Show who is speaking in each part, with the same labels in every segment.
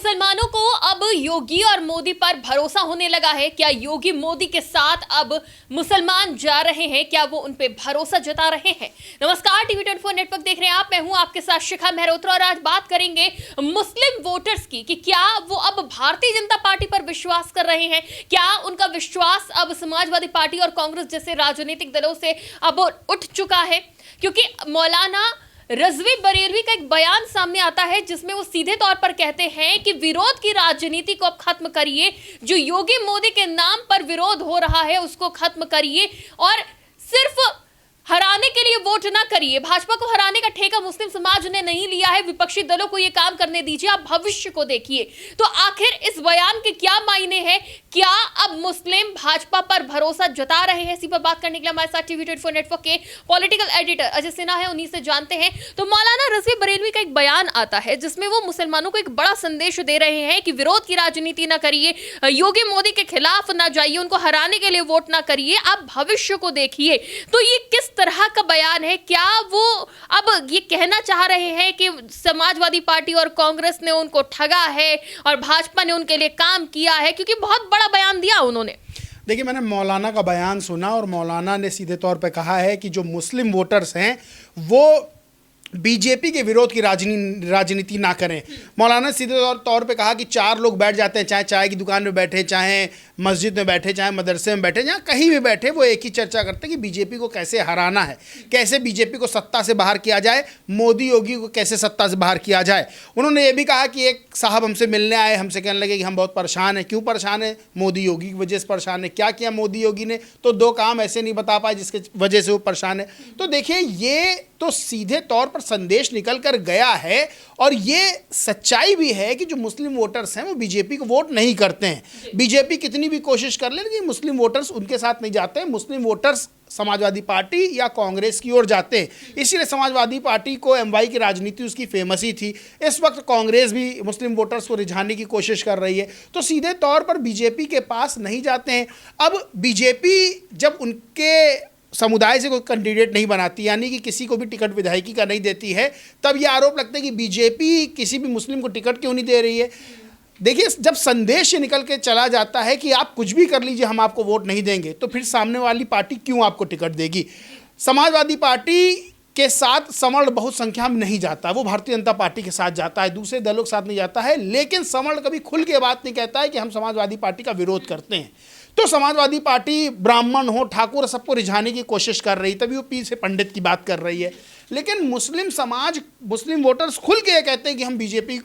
Speaker 1: मुसलमानों को अब योगी और मोदी पर भरोसा होने लगा है। क्या योगी मोदी के साथ अब मुसलमान जा रहे हैं? क्या वो उन पे भरोसा जता रहे हैं? नमस्कार, टीवी 24 नेटवर्क देख रहे हैं आप। मैं हूं आपके साथ शिखा मेहरोत्रा और आज बात करेंगे मुस्लिम वोटर्स की कि क्या वो अब भारतीय जनता पार्टी पर विश्वास कर रहे हैं? क्या उनका विश्वास अब समाजवादी पार्टी और कांग्रेस जैसे राजनीतिक दलों से अब उठ चुका है? क्योंकि मौलाना रजवी बरेलवी का एक बयान सामने आता है जिसमें वो सीधे तौर पर कहते हैं कि विरोध की राजनीति को अब खत्म करिए, जो योगी मोदी के नाम पर विरोध हो रहा है उसको खत्म करिए और सिर्फ हराने के लिए वोट ना करिए। भाजपा को हराने का ठेका मुस्लिम समाज ने नहीं लिया है, विपक्षी दलों को यह काम करने दीजिए, आप भविष्य को देखिए। तो आखिर इस बयान के क्या मायने हैं? क्या अब मुस्लिम भाजपा पर भरोसा जता रहे हैं? इसी पर बात करने के लिए हमारे साथ टीवी 24 नेटवर्क के पॉलिटिकल एडिटर अजय सिन्हा है, उन्हीं से जानते हैं। तो मौलाना रजवी बरेलवी का एक बयान आता है जिसमें वो मुसलमानों को एक बड़ा संदेश दे रहे हैं कि विरोध की राजनीति ना करिए, योगी मोदी के खिलाफ ना जाइए, उनको हराने के लिए वोट ना करिए, आप भविष्य को देखिए। तो ये किस तरह का बयान है? क्या वो अब ये कहना चाह रहे हैं कि समाजवादी पार्टी और कांग्रेस ने उनको ठगा है और भाजपा ने उनके लिए काम किया है? क्योंकि बहुत बड़ा बयान दिया उन्होंने।
Speaker 2: देखिए, मैंने मौलाना का बयान सुना और मौलाना ने सीधे तौर पे कहा है कि जो मुस्लिम वोटर्स हैं वो बीजेपी के विरोध की राजनीति ना करें। मौलाना ने सीधे तौर पे कहा कि चार लोग बैठ जाते हैं, चाहे चाय की दुकान में बैठे, चाहे मस्जिद में बैठे, चाहे मदरसे में बैठे, जहाँ कहीं भी बैठे, वो एक ही चर्चा करते हैं कि बीजेपी को कैसे हराना है, कैसे बीजेपी को सत्ता से बाहर किया जाए, मोदी योगी को कैसे सत्ता से बाहर किया जाए। उन्होंने ये भी कहा कि एक साहब हमसे मिलने आए, हमसे कहने लगे कि हम बहुत परेशान हैं। क्यों परेशान है? मोदी योगी की वजह से परेशान है। क्या किया मोदी योगी ने? तो दो काम ऐसे नहीं बता पाए जिसके वजह से वो परेशान है। तो देखिए, ये तो सीधे तौर पर संदेश निकल कर गया है और ये सच्चाई भी है कि जो मुस्लिम वोटर्स हैं वो बीजेपी को वोट नहीं करते हैं। बीजेपी कितनी भी कोशिश कर ले, लेकिन मुस्लिम वोटर्स उनके साथ नहीं जाते हैं। मुस्लिम वोटर्स समाजवादी पार्टी या कांग्रेस की ओर जाते हैं। इसीलिए समाजवादी पार्टी को एमवाई की राजनीति उसकी फेमस ही थी। इस वक्त कांग्रेस भी मुस्लिम वोटर्स को रिझाने की कोशिश कर रही है, तो सीधे तौर पर बीजेपी के पास नहीं जाते हैं। अब बीजेपी जब उनके समुदाय से कोई कैंडिडेट नहीं बनाती, यानी कि किसी को भी टिकट विधायकी का नहीं देती है, तब यह आरोप लगता है कि बीजेपी किसी भी मुस्लिम को टिकट क्यों नहीं दे रही है। देखिए, जब संदेश ये निकल के चला जाता है कि आप कुछ भी कर लीजिए, हम आपको वोट नहीं देंगे, तो फिर सामने वाली पार्टी क्यों आपको टिकट देगी? समाजवादी पार्टी के साथ समर्ण बहुत संख्या में नहीं जाता, वो भारतीय जनता पार्टी के साथ जाता है, दूसरे दलों के साथ नहीं जाता है। लेकिन समर्ण कभी खुल के बात नहीं कहता है कि हम समाजवादी पार्टी का विरोध करते हैं। तो समाजवादी पार्टी ब्राह्मण हो, ठाकुर, सबको रिझाने की कोशिश कर रही, तभी वो पीछे पंडित की बात कर रही है। लेकिन मुस्लिम समाज, मुस्लिम वोटर्स खुल के कहते हैं कि हम बीजेपी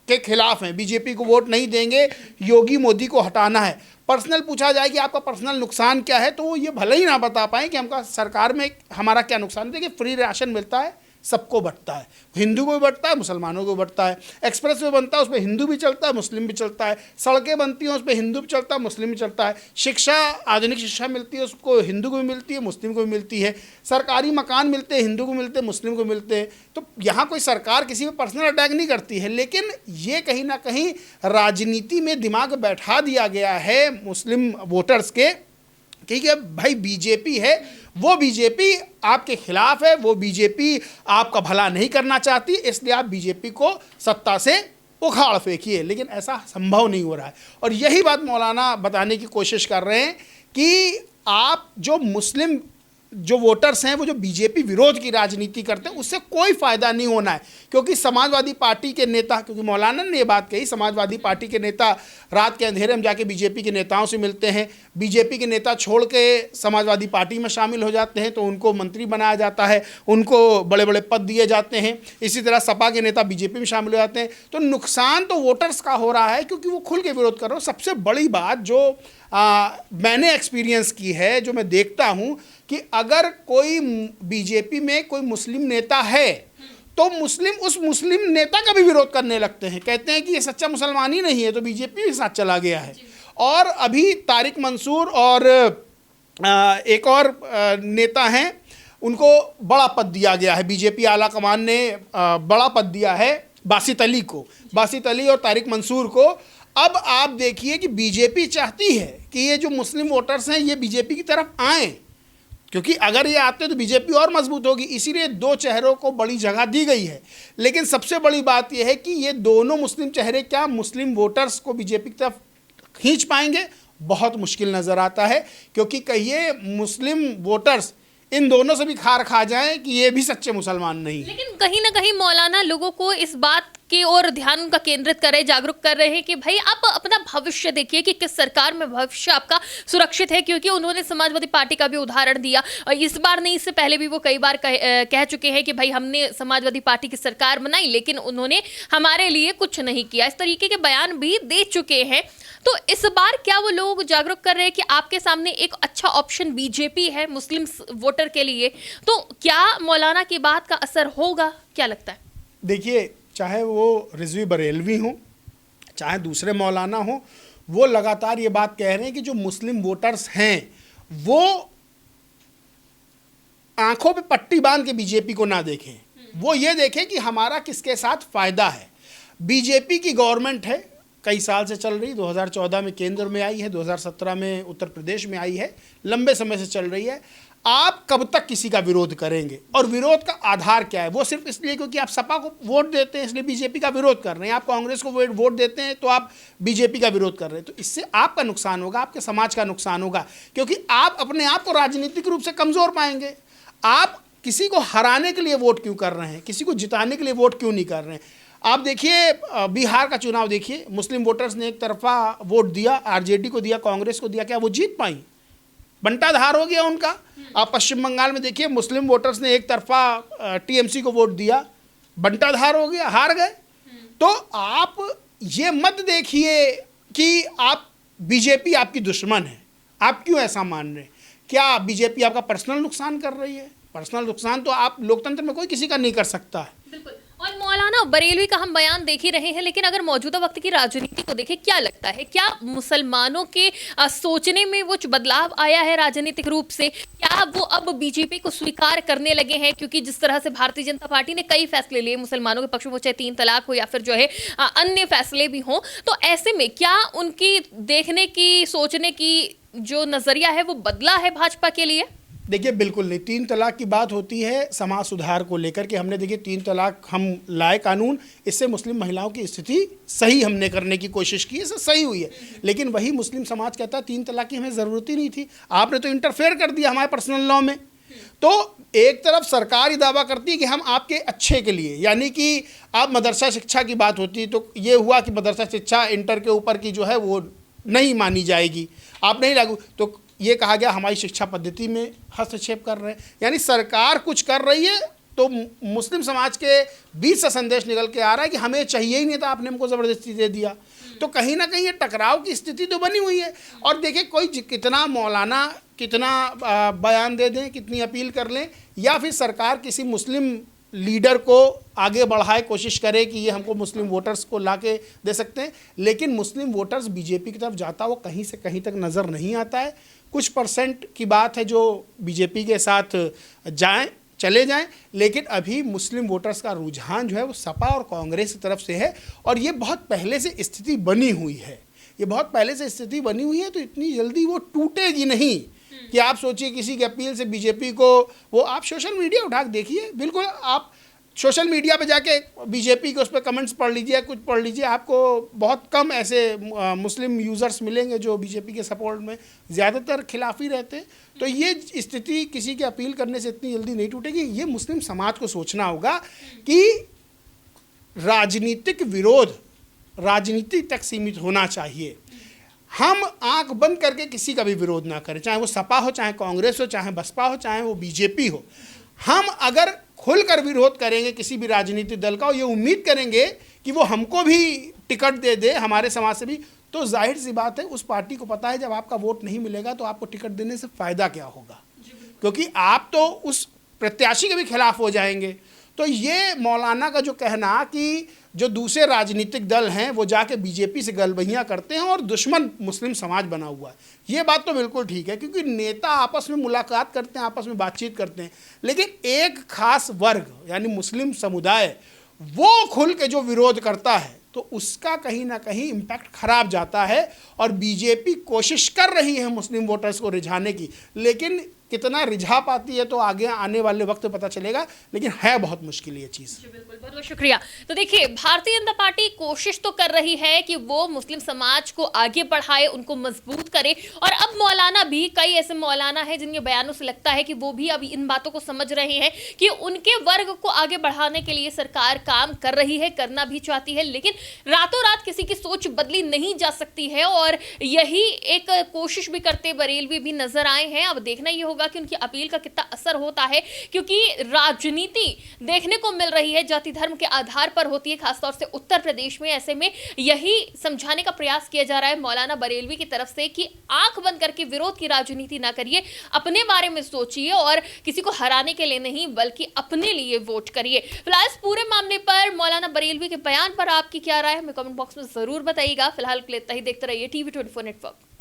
Speaker 2: के खिलाफ हैं, बीजेपी को वोट नहीं देंगे, योगी मोदी को हटाना है। पर्सनल पूछा जाए कि आपका पर्सनल नुकसान क्या है, तो वो ये भले ही ना बता पाएँ कि हमका सरकार में हमारा क्या नुकसान है। देखिए, फ्री राशन मिलता है, सबको बंटता है, हिंदू को भी बंटता है, मुसलमानों को बंटता है। एक्सप्रेस वे बनता है, उस पर हिंदू भी चलता है, मुस्लिम भी चलता है। सड़कें बनती हैं, उस पर हिंदू भी चलता है, मुस्लिम भी चलता है। शिक्षा, आधुनिक शिक्षा मिलती है, उसको हिंदू को भी मिलती है, मुस्लिम को भी मिलती है। सरकारी मकान मिलते हैं, हिंदू को मिलते हैं, मुस्लिम को मिलते हैं। तो यहाँ कोई सरकार किसी पर पर्सनल अटैक नहीं करती है, लेकिन ये कहीं ना कहीं राजनीति में दिमाग बैठा दिया गया है मुस्लिम वोटर्स के कि भाई बीजेपी है, वो बीजेपी आपके खिलाफ है, वो बीजेपी आपका भला नहीं करना चाहती, इसलिए आप बीजेपी को सत्ता से उखाड़ फेंकिए। लेकिन ऐसा संभव नहीं हो रहा है और यही बात मौलाना बताने की कोशिश कर रहे हैं कि आप जो मुस्लिम जो वोटर्स हैं वो जो बीजेपी विरोध की राजनीति करते हैं, उससे कोई फ़ायदा नहीं होना है। क्योंकि समाजवादी पार्टी के नेता, क्योंकि मौलाना ने ये बात कही, समाजवादी पार्टी के नेता रात के अंधेरे में जाके बीजेपी के नेताओं से मिलते हैं, बीजेपी के नेता छोड़ के समाजवादी पार्टी में शामिल हो जाते हैं, तो उनको मंत्री बनाया जाता है, उनको बड़े बड़े पद दिए जाते हैं। इसी तरह सपा के नेता बीजेपी में शामिल हो जाते हैं। तो नुकसान तो वोटर्स का हो रहा है क्योंकि वो खुल के विरोध कर रहे हो। सबसे बड़ी बात जो मैंने एक्सपीरियंस की है, जो मैं देखता हूँ कि अगर कोई बीजेपी में कोई मुस्लिम नेता है तो मुस्लिम उस मुस्लिम नेता का भी विरोध करने लगते हैं, कहते हैं कि ये सच्चा मुसलमान ही नहीं है, तो बीजेपी के साथ चला गया है। और अभी तारिक मंसूर और एक और नेता हैं, उनको बड़ा पद दिया गया है, बीजेपी आला कमान ने बड़ा पद दिया है बासित अली को, बासित अली और तारिक मंसूर को। अब आप देखिए कि बीजेपी चाहती है कि ये जो मुस्लिम वोटर्स हैं ये बीजेपी की तरफ आएँ, क्योंकि अगर ये आते तो बीजेपी और मजबूत होगी, इसीलिए दो चेहरों को बड़ी जगह दी गई है। लेकिन सबसे बड़ी बात यह है कि ये दोनों मुस्लिम चेहरे क्या मुस्लिम वोटर्स को बीजेपी की तरफ खींच पाएंगे, बहुत मुश्किल नज़र आता है। क्योंकि कहिए मुस्लिम वोटर्स इन दोनों से भी खार खा जाएं कि ये भी सच्चे मुसलमान नहीं।
Speaker 1: लेकिन कहीं ना कहीं मौलाना लोगों को इस बात की ओर ध्यान उनका केंद्रित कर रहे, जागरूक कर रहे हैं कि भाई आप अपना भविष्य देखिए कि किस सरकार में भविष्य आपका सुरक्षित है। क्योंकि उन्होंने समाजवादी पार्टी का भी उदाहरण दिया, और इस बार नहीं, इससे पहले भी वो कई बार कह चुके हैं कि भाई हमने समाजवादी पार्टी की सरकार बनाई लेकिन उन्होंने हमारे लिए कुछ नहीं किया। इस तरीके के बयान भी दे चुके हैं। तो इस बार क्या वो लोग जागरूक कर रहे हैं कि आपके सामने एक अच्छा ऑप्शन बीजेपी है मुस्लिम वोटर के लिए? तो क्या मौलाना की बात का असर होगा, क्या लगता है?
Speaker 2: देखिए, चाहे वो रिजवी बरेलवी हो, चाहे दूसरे मौलाना हो, वो लगातार ये बात कह रहे हैं कि जो मुस्लिम वोटर्स हैं वो आंखों पे पट्टी बांध के बीजेपी को ना देखें, वो ये देखें कि हमारा किसके साथ फायदा है। बीजेपी की गवर्नमेंट है, कई साल से चल रही, 2014 में केंद्र में आई है, 2017 में उत्तर प्रदेश में आई है, लंबे समय से चल रही है। आप कब तक किसी का विरोध करेंगे? और विरोध का आधार क्या है? वो सिर्फ इसलिए क्योंकि आप सपा को वोट देते हैं इसलिए बीजेपी का विरोध कर रहे हैं, आप कांग्रेस को वोट देते हैं तो आप बीजेपी का विरोध कर रहे हैं। तो इससे आपका नुकसान होगा, आपके समाज का नुकसान होगा, क्योंकि आप अपने आप को राजनीतिक रूप से कमज़ोर पाएंगे। आप किसी को हराने के लिए वोट क्यों कर रहे हैं, किसी को जिताने के लिए वोट क्यों नहीं कर रहे हैं? आप देखिए बिहार का चुनाव देखिए, मुस्लिम वोटर्स ने एक तरफा वोट दिया, आरजेडी को दिया, कांग्रेस को दिया, क्या वो जीत पाई? बंटाधार हो गया उनका। आप पश्चिम बंगाल में देखिए, मुस्लिम वोटर्स ने एक तरफा टीएमसी को वोट दिया, बंटाधार हो गया, हार गए। तो आप ये मत देखिए कि आप बीजेपी आपकी दुश्मन है, आप क्यों ऐसा मान रहे हैं? क्या बीजेपी आपका पर्सनल नुकसान कर रही है? पर्सनल नुकसान तो आप लोकतंत्र में कोई किसी का नहीं कर सकता है।
Speaker 1: बिल्कुल। और मौलाना बरेलवी का हम बयान देख ही रहे हैं, लेकिन अगर मौजूदा वक्त की राजनीति को देखें, क्या लगता है क्या मुसलमानों के सोचने में वो बदलाव आया है राजनीतिक रूप से? क्या वो अब बीजेपी को स्वीकार करने लगे हैं? क्योंकि जिस तरह से भारतीय जनता पार्टी ने कई फैसले लिए मुसलमानों के पक्ष में, वो चाहे 3 तलाक हो या फिर जो है अन्य फैसले भी हों, तो ऐसे में क्या उनकी देखने की, सोचने की जो नजरिया है वो बदला है भाजपा के लिए?
Speaker 2: देखिए, बिल्कुल नहीं। 3 तलाक की बात होती है समाज सुधार को लेकर के, हमने देखिए 3 तलाक हम लाए कानून, इससे मुस्लिम महिलाओं की स्थिति सही हमने करने की कोशिश की, इससे सही हुई है। लेकिन वही मुस्लिम समाज कहता है 3 तलाक की हमें ज़रूरत ही नहीं थी, आपने तो इंटरफेयर कर दिया हमारे पर्सनल लॉ में। तो एक तरफ सरकार ही दावा करती है कि हम आपके अच्छे के लिए, यानी कि आप मदरसा शिक्षा की बात होती है तो ये हुआ कि मदरसा शिक्षा इंटर के ऊपर की जो है वो नहीं मानी जाएगी, आप नहीं लागू, तो ये कहा गया हमारी शिक्षा पद्धति में हस्तक्षेप कर रहे हैं। यानी सरकार कुछ कर रही है तो मुस्लिम समाज के बीच से संदेश निकल के आ रहा है कि हमें चाहिए ही नहीं था, आपने हमको ज़बरदस्ती दे दिया। तो कहीं ना कहीं ये टकराव की स्थिति तो बनी हुई है। और देखिए, कोई कितना मौलाना कितना बयान दे दें, कितनी अपील कर लें, या फिर सरकार किसी मुस्लिम लीडर को आगे बढ़ाए, कोशिश करे कि ये हमको मुस्लिम वोटर्स को ला के दे सकते हैं, लेकिन मुस्लिम वोटर्स बीजेपी की तरफ जाता वो कहीं से कहीं तक नज़र नहीं आता है। कुछ परसेंट की बात है जो बीजेपी के साथ चले जाएं, लेकिन अभी मुस्लिम वोटर्स का रुझान जो है वो सपा और कांग्रेस की तरफ से है। और ये बहुत पहले से स्थिति बनी हुई है, ये बहुत पहले से स्थिति बनी हुई है, तो इतनी जल्दी वो टूटेगी नहीं कि आप सोचिए किसी की अपील से बीजेपी को वो, आप सोशल मीडिया उठा के देखिए, बिल्कुल आप सोशल मीडिया पे जाके बीजेपी के उस पर कमेंट्स पढ़ लीजिए, कुछ पढ़ लीजिए, आपको बहुत कम ऐसे मुस्लिम यूज़र्स मिलेंगे जो बीजेपी के सपोर्ट में, ज़्यादातर खिलाफी रहते हैं। तो ये स्थिति किसी की अपील करने से इतनी जल्दी नहीं टूटेगी। ये मुस्लिम समाज को सोचना होगा कि राजनीतिक विरोध राजनीति तक सीमित होना चाहिए। हम आंख बंद करके किसी का भी विरोध ना करें, चाहे वो सपा हो, चाहे कांग्रेस हो, चाहे बसपा हो, चाहे वो बीजेपी हो। हम अगर खुलकर विरोध करेंगे किसी भी राजनीतिक दल का और ये उम्मीद करेंगे कि वो हमको भी टिकट दे दे, हमारे समाज से भी, तो जाहिर सी बात है उस पार्टी को पता है जब आपका वोट नहीं मिलेगा तो आपको टिकट देने से फ़ायदा क्या होगा, क्योंकि आप तो उस प्रत्याशी के भी खिलाफ हो जाएंगे। तो ये मौलाना का जो कहना कि जो दूसरे राजनीतिक दल हैं वो जाके बीजेपी से गलबहियाँ करते हैं और दुश्मन मुस्लिम समाज बना हुआ है, ये बात तो बिल्कुल ठीक है, क्योंकि नेता आपस में मुलाकात करते हैं, आपस में बातचीत करते हैं, लेकिन एक खास वर्ग यानी मुस्लिम समुदाय वो खुल के जो विरोध करता है तो उसका कहीं ना कहीं इम्पैक्ट खराब जाता है। और बीजेपी कोशिश कर रही है मुस्लिम वोटर्स को रिझाने की, लेकिन कितना रिझा पाती है तो आगे आने वाले वक्त में पता चलेगा, लेकिन है बहुत मुश्किल ये चीज़।
Speaker 1: जी बिल्कुल, बहुत बहुत शुक्रिया। तो देखिए, भारतीय जनता पार्टी कोशिश तो कर रही है कि वो मुस्लिम समाज को आगे बढ़ाए, उनको मजबूत करे, और अब मौलाना भी, कई ऐसे मौलाना हैं जिनके बयानों से लगता है कि वो भी अब इन बातों को समझ रहे हैं कि उनके वर्ग को आगे बढ़ाने के लिए सरकार काम कर रही है, करना भी चाहती है, लेकिन रातों रात किसी की सोच बदली नहीं जा सकती है, और यही एक कोशिश भी करते बरेलवी भी नजर आए हैं। अब देखना ये होगा कि उनकी अपील का कितना असर होता है, क्योंकि राजनीति देखने को मिल रही है जाति धर्म के आधार पर होती है, खासतौर से उत्तर प्रदेश में। ऐसे में यही समझाने का प्रयास किया जा रहा है मौलाना बरेलवी की तरफ से कि आंख बंद करके विरोध की राजनीति ना करिए, अपने बारे में सोचिए और किसी को हराने के लिए नहीं बल्कि अपने लिए वोट करिए। फिलहाल इस पूरे मामले पर मौलाना बरेलवी के बयान पर आपकी क्या राय है, हमें कमेंट बॉक्स में जरूर बताइएगा। फिलहाल के लिए इतना ही, देखते रहिए TV24 नेटवर्क।